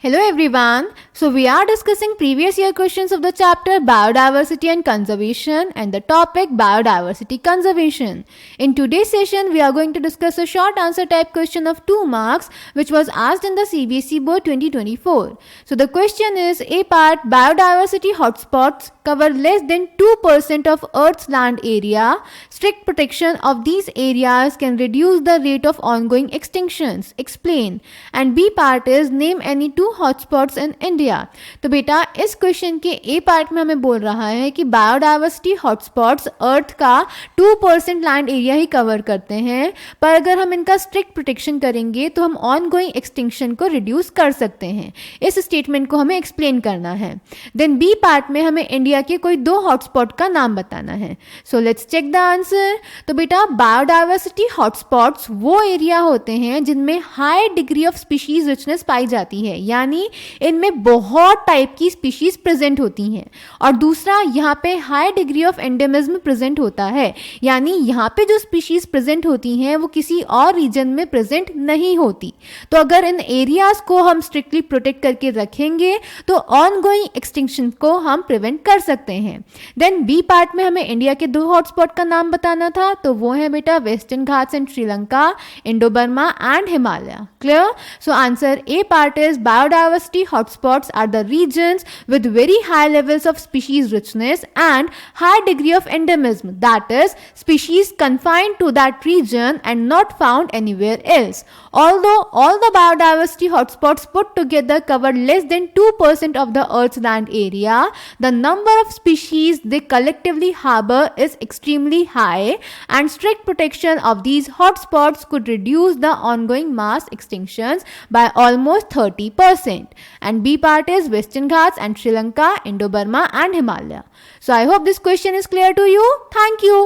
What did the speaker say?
Hello everyone. So we are discussing previous year questions of the chapter Biodiversity and Conservation and the topic Biodiversity Conservation. In today's session we are going to discuss a short answer type question of 2 marks which was asked in the CBSE Board 2024. So the question is A part, biodiversity hotspots cover less than 2% of Earth's land area. Strict protection of these areas can reduce the rate of ongoing extinctions. Explain. And B part is name any 2 hotspots in India. तो बेटा इस question के ए part में हमें बोल रहा है कि बायोडाइवर्सिटी हॉटस्पॉट्स अर्थ का 2% लैंड एरिया ही कवर करते हैं, पर अगर हम इनका स्ट्रिक्ट प्रोटेक्शन करेंगे तो हम ऑन गोइंग एक्सटिंक्शन को रिड्यूस कर सकते हैं। इस स्टेटमेंट को हमें एक्सप्लेन करना है। देन बी पार्ट में हमें इंडिया के कोई 2 हॉटस्पॉट का नाम बताना है। So let's check the answer. तो बेटा बायोडाइवर्सिटी हॉटस्पॉट्स वो एरिया होते हैं जिनमें high degree of species richness पाई जाती है, यानी इनमें बहुत टाइप की स्पीशीज प्रेजेंट होती हैं। और दूसरा, यहाँ पे high degree of endemism present होता है, यानी यहाँ पे जो स्पीशीज प्रेजेंट होती हैं वो किसी और रीजन में प्रेजेंट नहीं होती। तो अगर इन एरियाज को हम स्ट्रिक्टली प्रोटेक्ट करके रखेंगे तो ऑन गोइंग एक्सटिंक्शन को हम प्रिवेंट कर सकते हैं। देन बी पार्ट में हमें इंडिया के 2 हॉटस्पॉट का नाम बताना था, तो वो है बेटा western Ghats and Sri Lanka, Indo Burma and Himalaya. Clear? So answer A part is biodiversity hotspots are the regions with very high levels of species richness and high degree of endemism, that is, species confined to that region and not found anywhere else. Although all the biodiversity hotspots put together cover less than 2% of the Earth's land area, the number of species they collectively harbor is extremely high, and strict protection of these hotspots could reduce the ongoing mass extinctions by almost 30%. And B part is Western Ghats and Sri Lanka, Indo-Burma and Himalaya. So I hope this question is clear to you. Thank you.